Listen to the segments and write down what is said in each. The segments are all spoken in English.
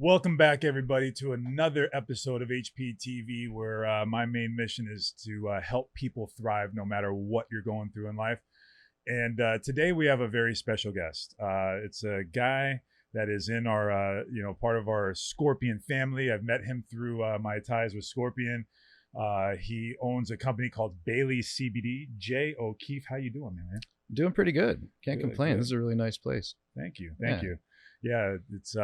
Welcome back, everybody, to another episode of HPTV, where my main mission is to help people thrive no matter what you're going through in life. And today we have a very special guest. It's a guy that is in our, part of our Scorpion family. I've met him through my ties with Scorpion. He owns a company called Baileys CBD. Jay Okeefe, how you doing, man? Doing pretty good. Can't complain. Good. This is a really nice place. Thank you. Thank you. Yeah, it's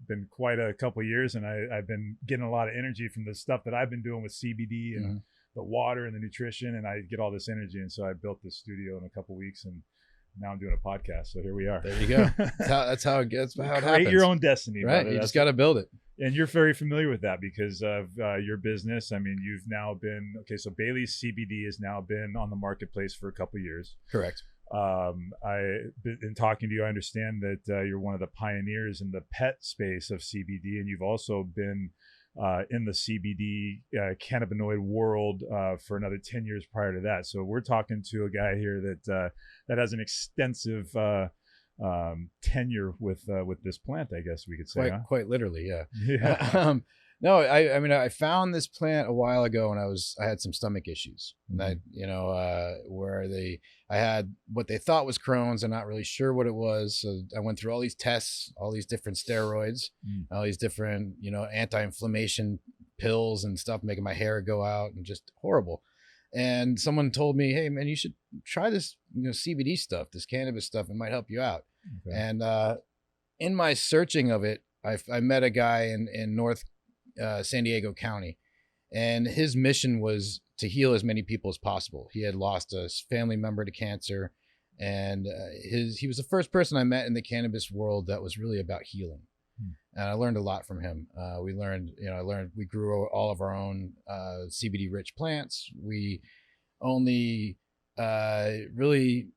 been quite a couple of years, and I've been getting a lot of energy from the stuff that I've been doing with CBD and the water and the nutrition, and I get all this energy. And so I built this studio in a couple of weeks, and now I'm doing a podcast. So here we are. There you go. That's how it gets. How it happens. Create your own destiny, right? Brother. You just got to build it. And you're very familiar with that because of your business. I mean, you've now been so Baileys CBD has now been on the marketplace for a couple of years. Correct. In talking to you, I understand that you're one of the pioneers in the pet space of CBD, and you've also been in the CBD cannabinoid world for another 10 years prior to that. So we're talking to a guy here that has an extensive tenure with this plant, I guess we could say. Quite literally, yeah. Yeah. No, I mean, I found this plant a while ago when I had some stomach issues, and I had what they thought was Crohn's. I'm not really sure what it was. So I went through all these tests, all these different steroids, all these different, anti-inflammation pills and stuff, making my hair go out and just horrible. And someone told me, hey man, you should try this, CBD stuff, this cannabis stuff. It might help you out. Okay. And in my searching of it, I met a guy in North San Diego County, and his mission was to heal as many people as possible. He had lost a family member to cancer, and he was the first person I met in the cannabis world that was really about healing. And I learned a lot from him. We grew all of our own CBD rich plants. We only really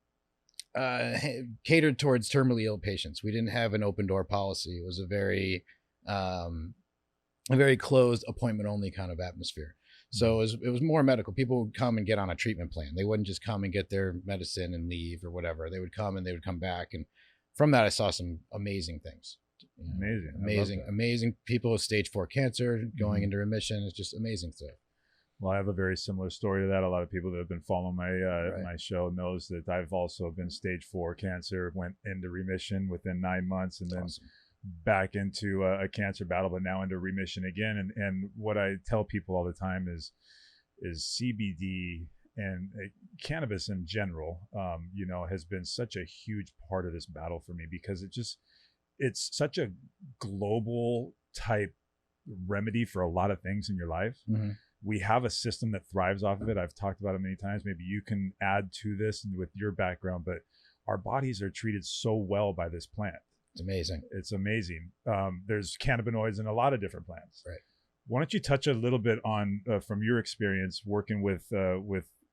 catered towards terminally ill patients. We didn't have an open door policy. It was a very closed appointment only kind of atmosphere. So it was more medical. People would come and get on a treatment plan. They wouldn't just come and get their medicine and leave or whatever. They would come and they would come back. And from that, I saw some amazing things. Amazing people with stage 4 cancer going into remission. It's just amazing stuff. Well, I have a very similar story to that. A lot of people that have been following my show knows that I've also been stage 4 cancer, went into remission within 9 months, and then back into a cancer battle, but now into remission again. And what I tell people all the time is CBD and cannabis in general, has been such a huge part of this battle for me, because it's such a global type remedy for a lot of things in your life. We have a system that thrives off of it. I've talked about it many times. Maybe you can add to this with your background, but our bodies are treated so well by this plant. It's amazing. There's cannabinoids in a lot of different plants. Right. Why don't you touch a little bit on from your experience working with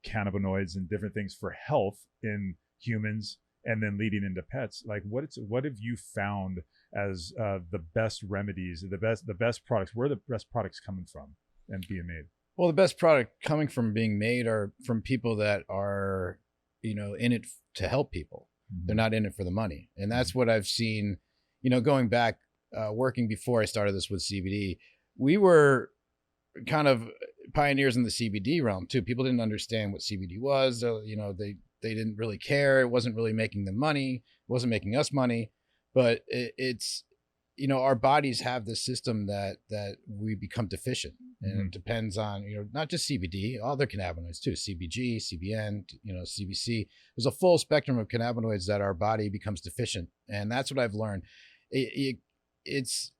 cannabinoids and different things for health in humans, and then leading into pets? Like what have you found as the best remedies, the best products? Where are the best products coming from and being made? Well, the best product coming from being made are from people that are, in it to help people. They're not in it for the money. And that's what I've seen, going back, working before I started this with CBD, we were kind of pioneers in the CBD realm too. People didn't understand what CBD was. They didn't really care. It wasn't really making them money. It wasn't making us money, but it's, our bodies have this system that we become deficient, and it depends on, not just CBD, other cannabinoids too, CBG, CBN, CBC. There's a full spectrum of cannabinoids that our body becomes deficient. And that's what I've learned. It's,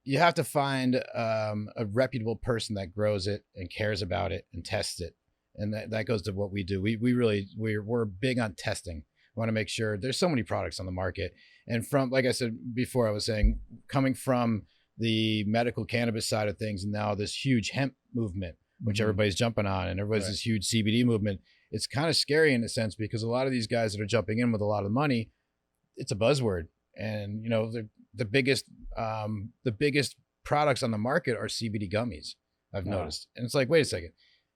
you have to find a reputable person that grows it and cares about it and tests it. And that goes to what we do. We're big on testing. We want to make sure. There's so many products on the market. And from, like I said before, I was saying, coming from the medical cannabis side of things, and now this huge hemp movement, which everybody's jumping on, and everybody's this huge CBD movement. It's kind of scary in a sense, because a lot of these guys that are jumping in with a lot of money, it's a buzzword. And, the biggest products on the market are CBD gummies, I've noticed. And it's like, wait a second.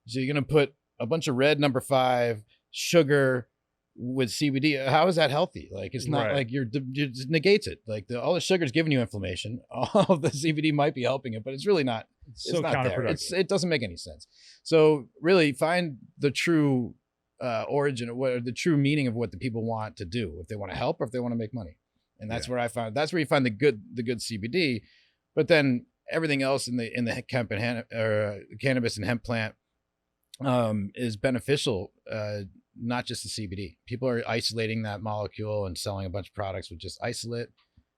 So you're going to put a bunch of red number 5 sugar, with CBD, how is that healthy? Like, it's not like you just negates it. Like all the sugar is giving you inflammation. All of the CBD might be helping it, but it's really not. It's so not counterproductive. It doesn't make any sense. So really find the true origin of what, the true meaning of what the people want to do, if they want to help or if they want to make money. And that's where I found, that's where you find the good CBD, but then everything else in the hemp and cannabis and hemp plant is beneficial. Not just the CBD. People are isolating that molecule and selling a bunch of products with just isolate.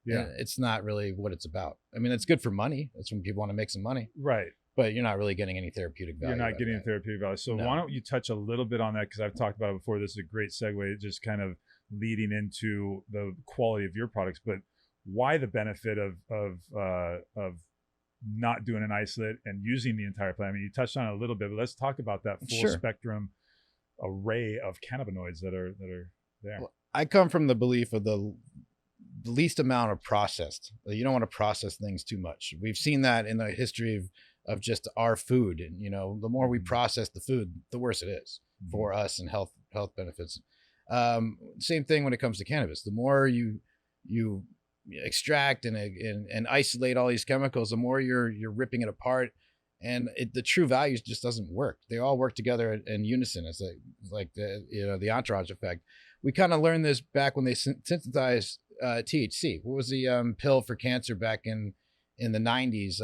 Yeah. It's not really what it's about. I mean, it's good for money. That's when people want to make some money. Right. But you're not really getting any therapeutic value. You're not getting a therapeutic value. So why don't you touch a little bit on that? Because I've talked about it before. This is a great segue, just kind of leading into the quality of your products, but why the benefit of not doing an isolate and using the entire plant? I mean, you touched on it a little bit, but let's talk about that full spectrum array of cannabinoids that are there. Well, I come from the belief of the least amount of processed. You don't want to process things too much. We've seen that in the history of just our food, and the more we process the food, the worse it is for us and health benefits. Same thing when it comes to cannabis. The more you extract and isolate all these chemicals, the more you're ripping it apart. And the true values just doesn't work. They all work together in unison. It's like the entourage effect. We kind of learned this back when they synthesized THC. What was the pill for cancer back in the 90s?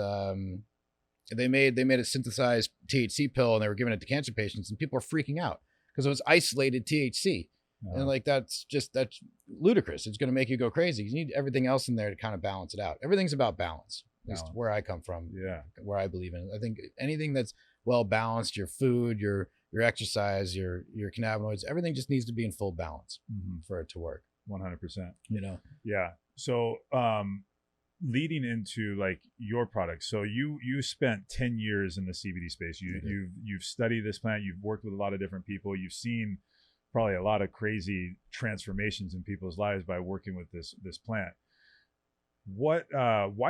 They made a synthesized THC pill, and they were giving it to cancer patients, and people were freaking out because it was isolated THC. And like that's ludicrous. It's going to make you go crazy. You need everything else in there to kind of balance it out. Everything's about balance. That's where I come from. Where I believe in it. I think anything that's well balanced, your food, your exercise, your cannabinoids, everything just needs to be in full balance for it to work. 100%. Yeah. So leading into like your product, so you spent 10 years in the CBD space. You've studied this plant. You've worked with a lot of different people. You've seen probably a lot of crazy transformations in people's lives by working with this plant. Why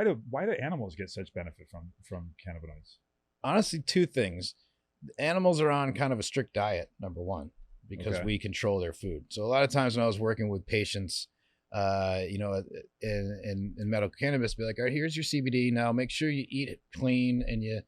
do animals get such benefit from cannabinoids? Honestly, two things. Animals are on kind of a strict diet, number one, because we control their food. So a lot of times when I was working with patients, in medical cannabis, be like, all right, here's your CBD. Now make sure you eat it clean, and you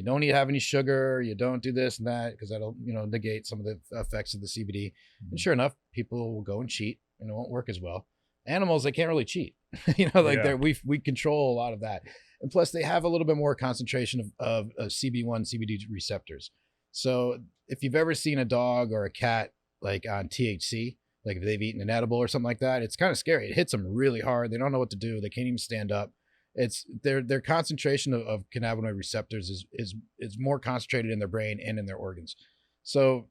don't need to have any sugar. You don't do this and that, because that'll negate some of the effects of the CBD. And sure enough, people will go and cheat, and it won't work as well. Animals, they can't really cheat. We control a lot of that. And plus they have a little bit more concentration of CB1, CBD receptors. So if you've ever seen a dog or a cat like on THC, like if they've eaten an edible or something like that, it's kind of scary. It hits them really hard. They don't know what to do. They can't even stand up. It's their concentration of cannabinoid receptors is more concentrated in their brain and in their organs. So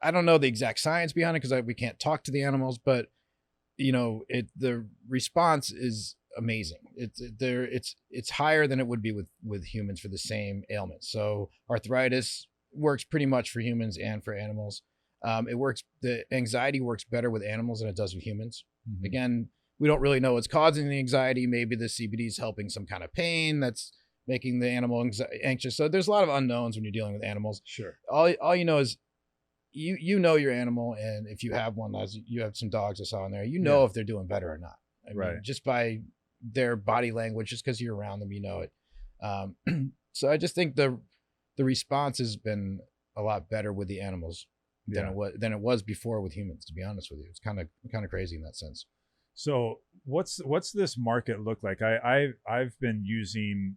I don't know the exact science behind it, because we can't talk to the animals, but the response is amazing. It's higher than it would be with humans for the same ailment. So arthritis works pretty much for humans and for animals. The anxiety works better with animals than it does with humans. Again, we don't really know what's causing the anxiety. Maybe the CBD is helping some kind of pain that's making the animal anxious. So there's a lot of unknowns when you're dealing with animals. Sure. All you know is you know your animal, and if you have one, as you have some dogs I saw in there, if they're doing better or not. I mean, just by their body language, just because you're around them, it. So I just think the response has been a lot better with the animals than it was before with humans. To be honest with you, it's kind of crazy in that sense. So what's this market look like? I've been using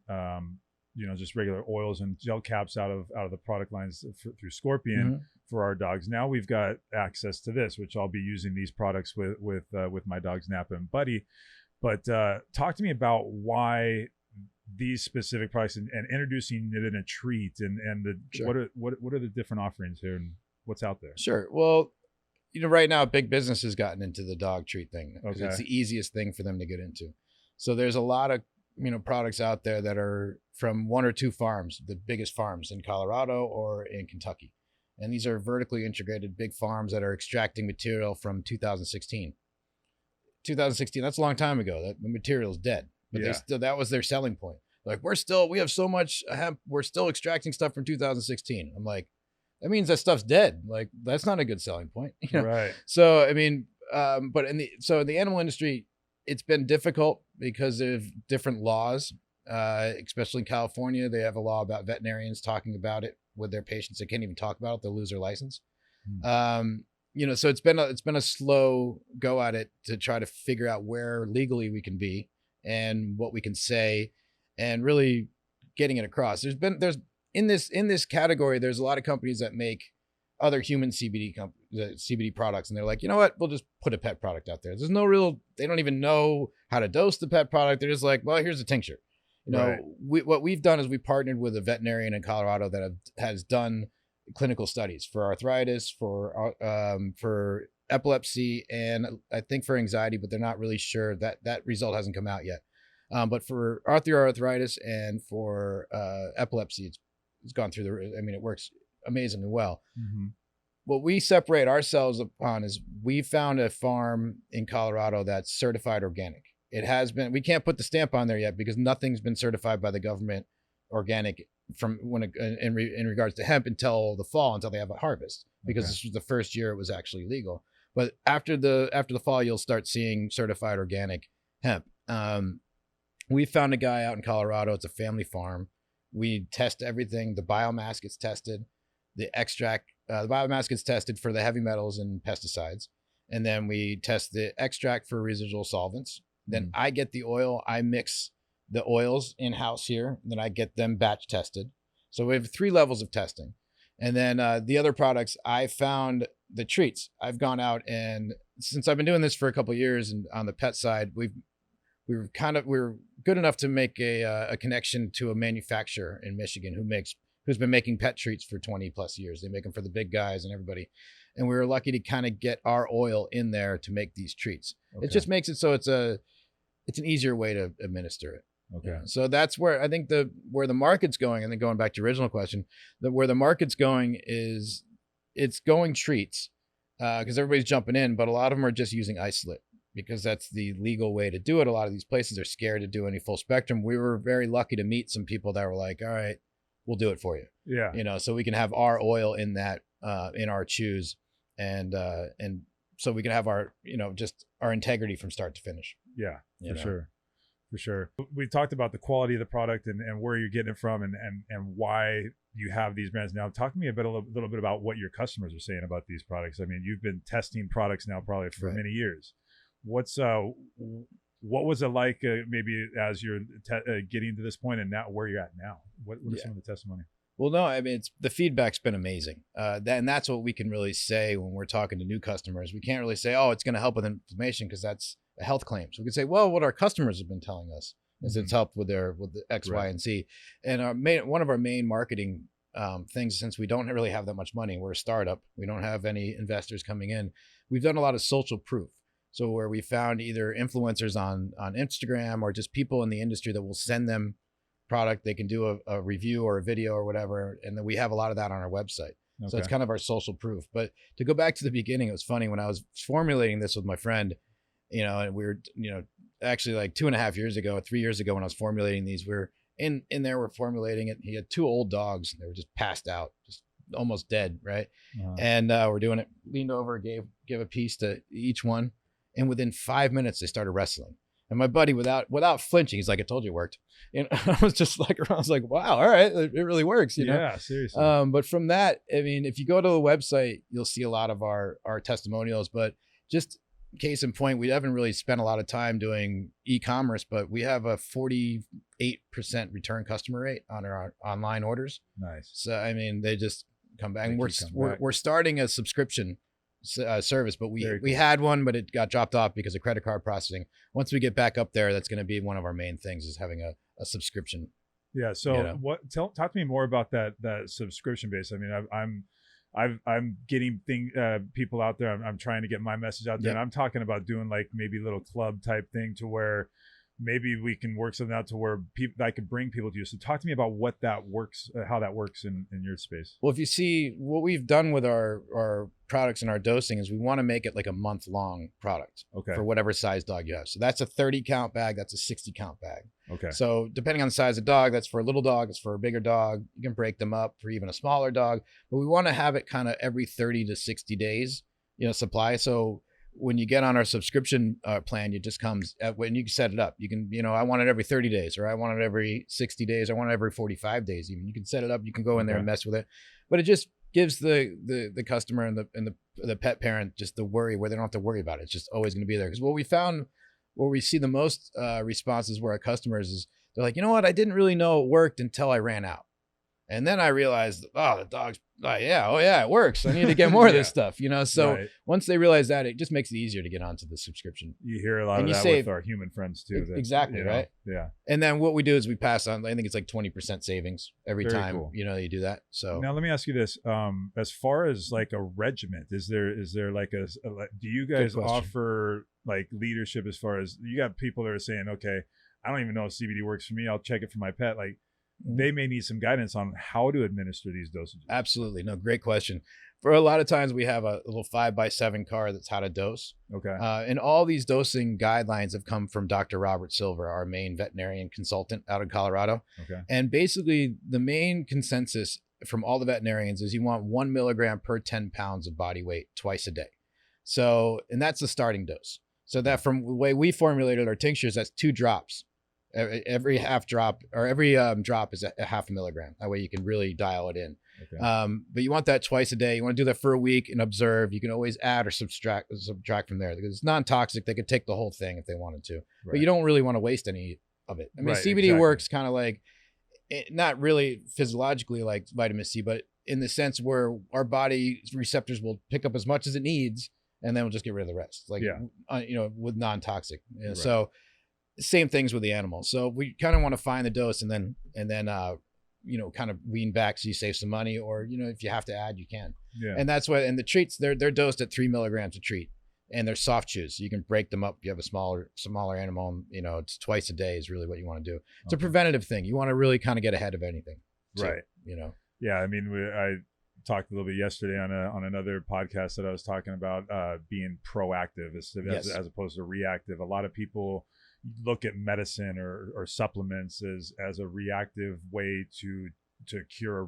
just regular oils and gel caps out of the product lines through Scorpion for our dogs. Now we've got access to this, which I'll be using these products with my dogs Napa and Buddy. But talk to me about why these specific products and introducing it in a treat and what are the different offerings here and what's out there? Sure. Well, right now big business has gotten into the dog treat thing because it's the easiest thing for them to get into. So there's a lot of products out there that are from one or two farms, the biggest farms in Colorado or in Kentucky. And these are vertically integrated big farms that are extracting material from 2016. 2016, that's a long time ago. That the material is dead, but that was their selling point. Like, we have so much hemp, we're still extracting stuff from 2016. I'm like, that means that stuff's dead. Like, that's not a good selling point. You know? Right. So, I mean, but in the animal industry, it's been difficult because of different laws, especially in California. They have a law about veterinarians talking about it with their patients. They can't even talk about it. They'll lose their license. You know, so it's been a slow go at it to try to figure out where legally we can be and what we can say, and really getting it across. There's in this category, there's a lot of companies that make other human CBD products, and they're like, you know what, we'll just put a pet product out there. There's no real, they don't even know how to dose the pet product. They're just like, well, here's a tincture. You know, right. What we've done is we partnered with a veterinarian in Colorado that has done clinical studies for arthritis, for epilepsy, and I think for anxiety, but they're not really sure. That result hasn't come out yet. But for arthritis and for epilepsy, it's gone through I mean, it works amazingly well. Mm-hmm. What we separate ourselves upon is we found a farm in Colorado that's certified organic. It has been, we can't put the stamp on there yet because nothing's been certified by the government organic from in regards to hemp until the fall, until they have a harvest, because this was the first year it was actually legal. But after the fall, you'll start seeing certified organic hemp. We found a guy out in Colorado. It's a family farm. We test everything. The biomass gets tested. The extract, the biomass gets tested for the heavy metals and pesticides. And then we test the extract for residual solvents. Then I get the oil. I mix the oils in-house here. Then I get them batch tested. So we have 3 levels of testing. And then the other products, I found the treats. I've gone out, and since I've been doing this for a couple of years, and on the pet side, we were good enough to make a connection to a manufacturer in Michigan who's been making pet treats for 20 plus years. They make them for the big guys and everybody. And we were lucky to kind of get our oil in there to make these treats. Okay. It just makes it so it's an easier way to administer it. Okay. Yeah. So that's where I think where the market's going, and then going back to your original question, where the market's going is it's going treats because everybody's jumping in, but a lot of them are just using isolate because that's the legal way to do it. A lot of these places are scared to do any full spectrum. We were very lucky to meet some people that were like, all right, we'll do it for you. Yeah. You know, so we can have our oil in that, in our chews, and so we can have our, you know, just our integrity from start to finich. Yeah, for sure. For sure. We talked about the quality of the product and where you're getting it from and why you have these brands now. Talk to me a little bit about what your customers are saying about these products. I mean, you've been testing products now probably for many years. What was it like maybe as you're getting to this point and now where you're at now? What are some of the testimony? Well, no, I mean, the feedback's been amazing. And that's what we can really say when we're talking to new customers. We can't really say, oh, it's going to help with inflammation because that's a health claim. So we can say, well, what our customers have been telling us is it's helped with the X, Y, and Z. And one of our main marketing things, since we don't really have that much money, we're a startup, we don't have any investors coming in. We've done a lot of social proof. So where we found either influencers on Instagram or just people in the industry that will send them product, they can do a review or a video or whatever, and then we have a lot of that on our website. Okay. So it's kind of our social proof. But to go back to the beginning, it was funny when I was formulating this with my friend, you know, and we were, you know, actually like 2.5 years ago, 3 years ago when I was formulating these, we were in there, we're formulating it. He had 2 old dogs. They were just passed out, just almost dead, right? Uh-huh. And we're doing it, leaned over, gave a piece to each one. And within 5 minutes, they started wrestling. And my buddy, without flinching, he's like, I told you it worked. And I was just like, I was like, wow, all right, it really works, you know? Yeah, seriously. But from that, I mean, if you go to the website, you'll see a lot of our testimonials. But just case in point, we haven't really spent a lot of time doing e-commerce, but we have a 48% return customer rate on our online orders. Nice. So, I mean, they just come back. And we're starting a subscription service, but we had one, but it got dropped off because of credit card processing. Once we get back up there, that's going to be one of our main things, is having a subscription. Yeah. So, you know? Talk to me more about that subscription base. I mean, I'm getting people out there. I'm trying to get my message out there, and I'm talking about doing like maybe a little club type thing to where maybe we can work something out to where I could bring people to you. So talk to me about what that works, how that works in your space. Well, if you see what we've done with our products and our dosing is we want to make it like a month-long product for whatever size dog you have. So that's a 30 count bag. That's a 60 count bag. Okay. So depending on the size of dog, that's for a little dog. It's for a bigger dog. You can break them up for even a smaller dog, but we want to have it kind of every 30 to 60 days, supply. So when you get on our subscription plan, it just comes when you set it up. You can, I want it every 30 days, or I want it every 60 days. I want it every 45 days. Even you can set it up. You can go in there and mess with it, but it just gives the customer and the pet parent just the worry where they don't have to worry about it. It's just always going to be there. Because what we found, where we see the most responses where our customers is they're like, you know what, I didn't really know it worked until I ran out. And then I realized, the dog's like, it works. I need to get more of this stuff, So once they realize that, it just makes it easier to get onto the subscription. You hear a lot of that with our human friends too. Exactly, right? Yeah. And then what we do is we pass on, I think it's like 20% savings every time, you do that. So now let me ask you this. As far as like a regiment, is there like do you guys offer like leadership as far as you got people that are saying, okay, I don't even know if CBD works for me. I'll check it for my pet. Like, they may need some guidance on how to administer these dosages. Absolutely. No, great question. For a lot of times we have a little 5x7 card that's how to dose. Okay. And all these dosing guidelines have come from Dr. Robert Silver, our main veterinarian consultant out of Colorado. Okay. And basically the main consensus from all the veterinarians is you want 1 milligram per 10 pounds of body weight twice a day. So, and that's the starting dose. So that from the way we formulated our tinctures, that's 2 drops. Every half drop or every drop is a half a milligram. That way you can really dial it in. Okay. But you want that twice a day. You want to do that for a week and observe. You can always add or subtract from there because it's non-toxic. They could take the whole thing if they wanted to, but you don't really want to waste any of it. I mean, CBD works kind of like, not really physiologically like vitamin C, but in the sense where our body receptors will pick up as much as it needs and then we'll just get rid of the rest. Like, with non-toxic. So same things with the animals. So we kind of want to find the dose and then kind of wean back so you save some money, or, if you have to add, you can. Yeah. And that's and the treats, they're dosed at 3 milligrams a treat, and they're soft chews. So you can break them up. You have a smaller animal, it's twice a day is really what you want to do. It's a preventative thing. You want to really kind of get ahead of anything. Right. Yeah. I mean, I talked a little bit yesterday on another podcast that I was talking about being proactive as opposed to reactive. A lot of people look at medicine or supplements as a reactive way to cure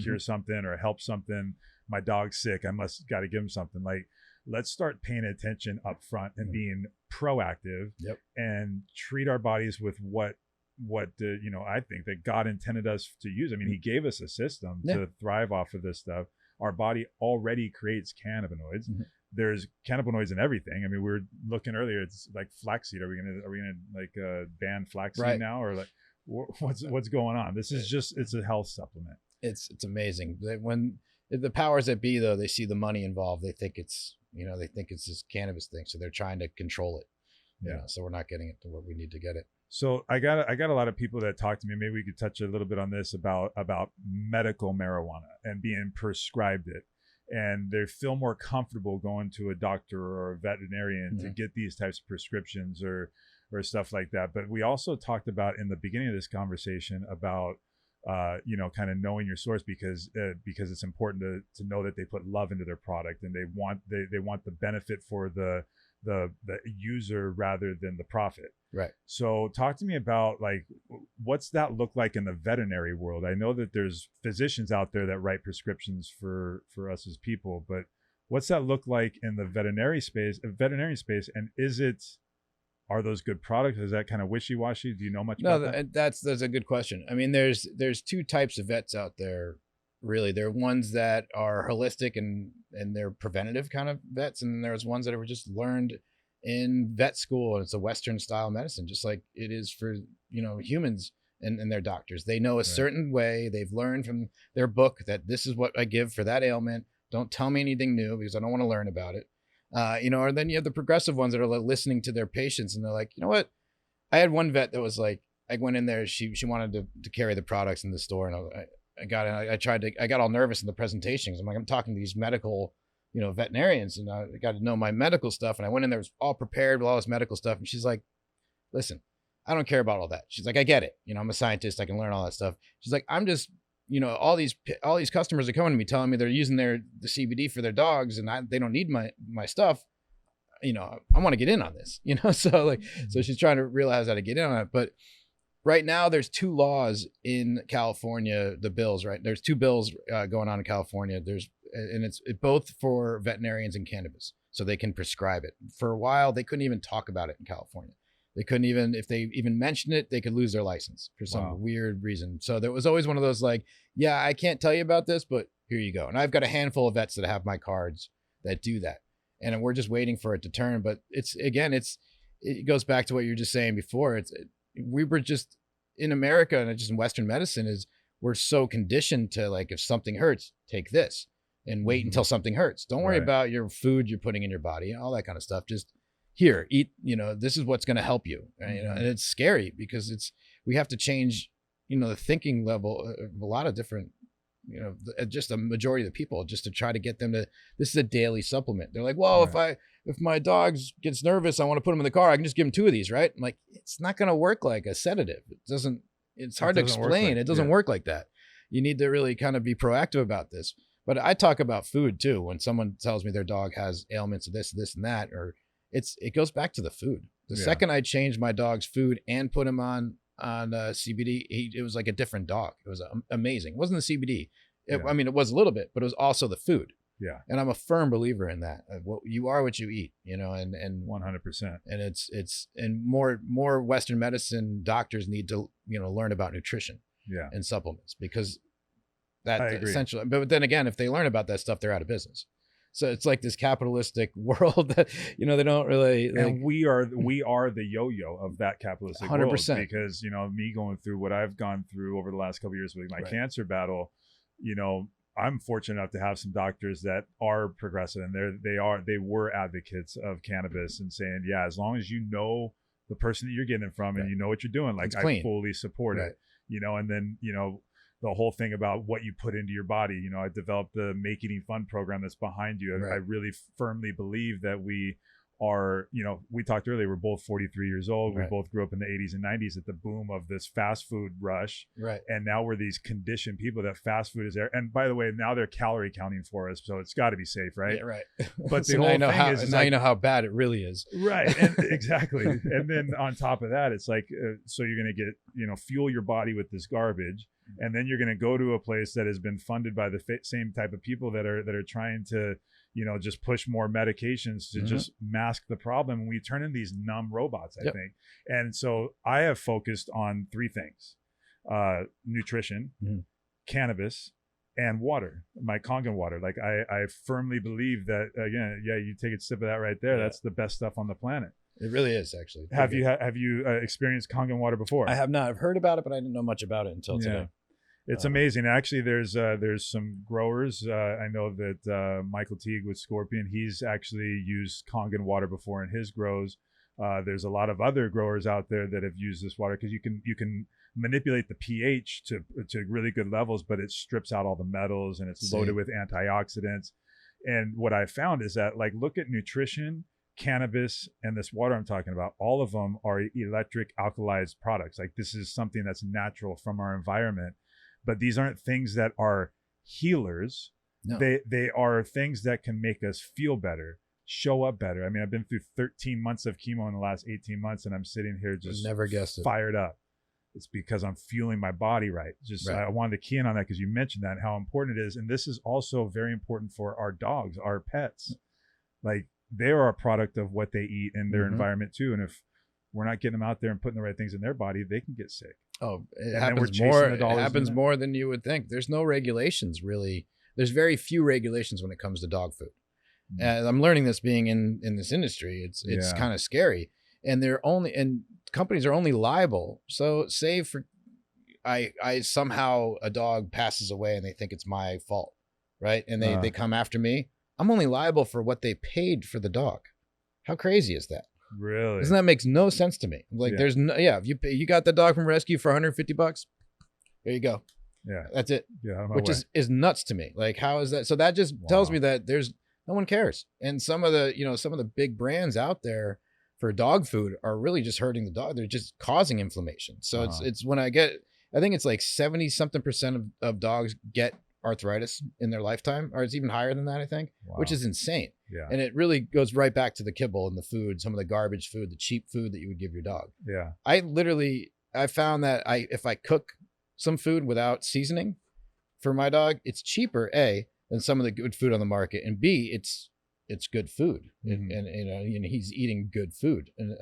cure something or help something. My dog's sick, I got to give him something. Like, let's start paying attention up front and being proactive and treat our bodies with what I think that God intended us to use. I mean, he gave us a system to thrive off of this stuff. Our body already creates cannabinoids. There's cannabinoids in everything. I mean, we were looking earlier. It's like flaxseed. Are we gonna like ban flaxseed now, or like what's going on? This is it's a health supplement. It's amazing. When the powers that be, though, they see the money involved, they think it's this cannabis thing, so they're trying to control it. So we're not getting it to where we need to get it. So I got a lot of people that talk to me. Maybe we could touch a little bit on this about medical marijuana and being prescribed it. And they feel more comfortable going to a doctor or a veterinarian to get these types of prescriptions or stuff like that. But we also talked about in the beginning of this conversation about, kind of knowing your source because it's important to know that they put love into their product and they want the benefit for the user rather than the profit. Right. So talk to me about, like, what's that look like in the veterinary world? I know that there's physicians out there that write prescriptions for us as people, but what's that look like in the veterinary space? And are those good products? Is that kind of wishy-washy? Do you know much about that? That's a good question. I mean, there's 2 types of vets out there. Really, there are ones that are holistic and they're preventative kind of vets, and there's ones that were just learned in vet school, and it's a Western style medicine, just like it is for humans and their doctors. They know a certain way. They've learned from their book that this is what I give for that ailment. Don't tell me anything new because I don't want to learn about it. Or then you have the progressive ones that are like listening to their patients, and they're like, you know what? I had one vet that was like, I went in there, she wanted to carry the products in the store, and I got all nervous in the presentation because I'm talking to these medical, veterinarians, and I got to know my medical stuff. And I went in there, was all prepared with all this medical stuff. And she's like, listen, I don't care about all that. She's like, I get it. You know, I'm a scientist. I can learn all that stuff. She's like, I'm just, you know, all these customers are coming to me telling me they're using the CBD for their dogs and they don't need my stuff. You know, I want to get in on this, you know? So like, so she's trying to realize how to get in on it. But right now there's 2 laws in California, the bills, right? There's 2 bills going on in California. And it's both for veterinarians and cannabis. So they can prescribe it. For a while, they couldn't even talk about it in California. They couldn't even, if they even mentioned it, they could lose their license for some weird reason. So there was always one of those like, yeah, I can't tell you about this, but here you go. And I've got a handful of vets that have my cards that do that. And we're just waiting for it to turn. But it goes back to what you were just saying before. We were just in America and just in Western medicine we're so conditioned to like, if something hurts, take this and wait until something hurts. Don't worry about your food you're putting in your body and all that kind of stuff. Just here, eat, you know, this is what's going to help you. You know, and it's scary because we have to change, you know, the thinking level of a lot of different, you know, just a majority of the people just to try to get them to, this is a daily supplement. They're like, well, if my dog gets nervous, I want to put him in the car. I can just give him 2 of these, right? I'm like, it's not going to work like a sedative. It's hard to explain. It doesn't work like that. You need to really kind of be proactive about this. But I talk about food too. When someone tells me their dog has ailments of this, and that, or it goes back to the food. The second I changed my dog's food and put him on CBD, it was like a different dog. It was amazing. It wasn't the CBD. I mean, it was a little bit, but it was also the food. Yeah. And I'm a firm believer in that. You are what you eat, you know, and 100%. And and more Western medicine doctors need to, you know, learn about nutrition and supplements because that essentially, but then again, if they learn about that stuff, they're out of business. So it's like this capitalistic world that, you know, they don't really. And we are the yo-yo of that capitalistic 100%. World because, you know, me going through what I've gone through over the last couple of years with my cancer battle, you know, I'm fortunate enough to have some doctors that are progressive and they were advocates of cannabis and saying, yeah, as long as you know the person that you're getting it from and you know what you're doing, like I fully support it, you know, and then, you know, the whole thing about what you put into your body. You know, I developed the Make Eating Fun program that's behind you. I really firmly believe that we are, you know, we talked earlier, we're both 43 years old. We both grew up in the 80s and 90s at the boom of this fast food rush. And now we're these conditioned people that fast food is there. And by the way, now they're calorie counting for us. So it's got to be safe, right? Yeah, But the whole thing is now, like, you know how bad it really is. Right. And exactly. And then on top of that, it's like, so you're going to get, you know, fuel your body with this garbage. And then you're going to go to a place that has been funded by the same type of people that are trying to, you know, just push more medications to just mask the problem. And we turn in these numb robots, I think. And so I have focused on 3 things, nutrition, cannabis, and water, my Kangen water. Like I firmly believe that, again, you take a sip of that right there. That's the best stuff on the planet. It really is, actually. Have you experienced Kangen water before? I have not. I've heard about it, but I didn't know much about it until today. It's amazing. Actually, there's some growers. I know that Michael Teague with Scorpion, he's actually used Kangen water before in his grows. There's a lot of other growers out there that have used this water because you can manipulate the pH to really good levels, but it strips out all the metals and it's loaded with antioxidants. And what I found is that, like, look at nutrition, cannabis, and this water I'm talking about. All of them are electric alkalized products. Like, this is something that's natural from our environment. But these aren't things that are healers. No. They are things that can make us feel better, show up better. I mean, I've been through 13 months of chemo in the last 18 months, and I'm sitting here just fired up. It's because I'm fueling my body right. I wanted to key in on that because you mentioned that and how important it is. And this is also very important for our dogs, our pets. Like, they are a product of what they eat in their environment too. And if we're not getting them out there and putting the right things in their body, they can get sick. Oh, it happens more. It happens more than you would think. There's no regulations really. There's very few regulations when it comes to dog food. And I'm learning this being in this industry. It's kind of scary. And companies are only liable. So say I somehow a dog passes away and they think it's my fault, right? And they come after me. I'm only liable for what they paid for the dog. How crazy is that? Really? Doesn't that makes no sense to me? Like, there's no, if you got the dog from rescue for $150, there you go. Yeah, that's it. Yeah, which is nuts to me. Like, how is that? So that just tells me that no one cares. And some of the big brands out there, for dog food are really just hurting the dog. They're just causing inflammation. So it's when I think it's like 70-something% of dogs get arthritis in their lifetime, or it's even higher than that, I think, which is insane. Yeah. And it really goes right back to the kibble and the food, some of the garbage food, the cheap food that you would give your dog. Yeah. I found that if I cook some food without seasoning for my dog, it's cheaper, A, than some of the good food on the market, and B, it's good food. And he's eating good food. And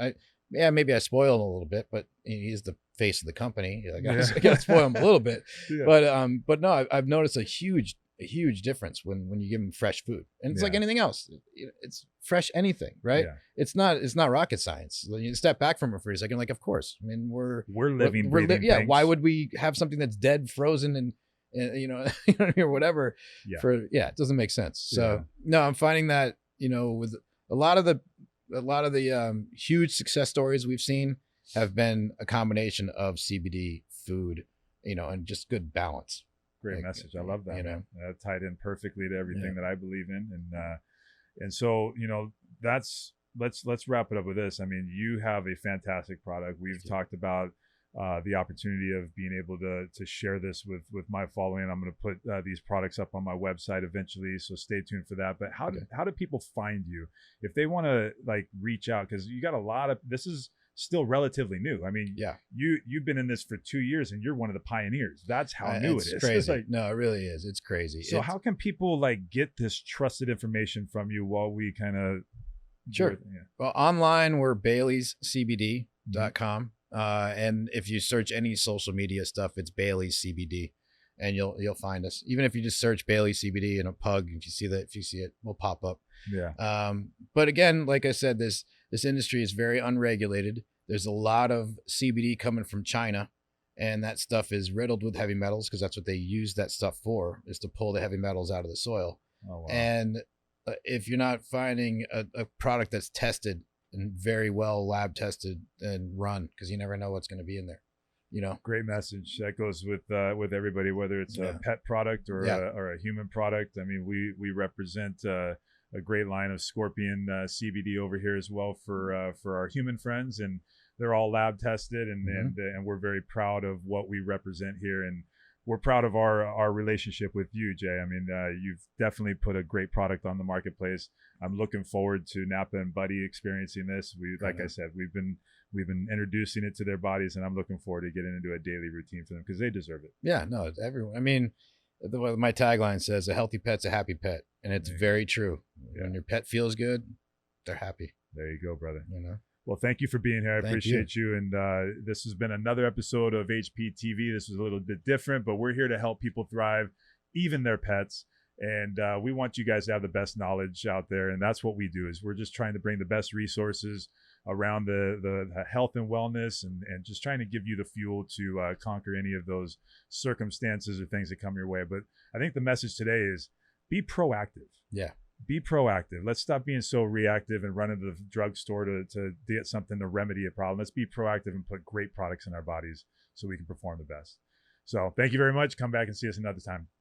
maybe I spoil him a little bit, but he's the face of the company. I gotta spoil him a little bit. Yeah. But no, I've noticed a huge difference when you give him fresh food. And it's like anything else. It's fresh anything, right? Yeah. It's not rocket science. You step back from it for a second, like, of course. I mean, we're living, breathing. Yeah. Why would we have something that's dead, frozen, and or whatever? Yeah. It doesn't make sense. So no, I'm finding that, with a lot of the huge success stories we've seen have been a combination of CBD food, and just good balance. Great message. I love that. That tied in perfectly to everything that I believe in. And so, let's wrap it up with this. I mean, you have a fantastic product. We've talked about the opportunity of being able to share this with my following. I'm going to put these products up on my website eventually, so stay tuned for that. But how do people find you if they want to reach out? Because you got this is still relatively new. I mean, you've been in this for 2 years and you're one of the pioneers. That's how new it is. Crazy. No, it really is. It's crazy. So how can people get this trusted information from you while we kind of Sure. Well, online we're BaileysCBD.com. And if you search any social media stuff, it's Baileys CBD, and you'll find us. Even if you just search Baileys CBD in a pug, if you see it, we'll pop up. Yeah. But again, like I said, this industry is very unregulated. There's a lot of CBD coming from China, and that stuff is riddled with heavy metals because that's what they use that stuff for, is to pull the heavy metals out of the soil. Oh, wow. And if you're not finding a product that's tested and very well lab tested and run, because you never know what's going to be in there. Great message. That goes with everybody, whether it's a pet product or a human product. I mean, we represent a great line of Scorpion CBD over here as well for our human friends, and they're all lab tested, and we're very proud of what we represent here, and we're proud of our relationship with you, Jay. I mean, you've definitely put a great product on the marketplace. I'm looking forward to Napa and Buddy experiencing this. I said, we've been introducing it to their bodies, and I'm looking forward to getting into a daily routine for them because they deserve it. Yeah, no, it's everyone. I mean, my tagline says, "A healthy pet's a happy pet," and it's very true. Yeah. When your pet feels good, they're happy. There you go, brother. Well, thank you for being here. I appreciate you. And this has been another episode of HPTV. This was a little bit different, but we're here to help people thrive, even their pets. And we want you guys to have the best knowledge out there. And that's what we do, is we're just trying to bring the best resources around the health and wellness, and just trying to give you the fuel to conquer any of those circumstances or things that come your way. But I think the message today is be proactive. Yeah. Be proactive. Let's stop being so reactive and run into the drugstore to get something to remedy a problem. Let's be proactive and put great products in our bodies so we can perform the best. So thank you very much. Come back and see us another time.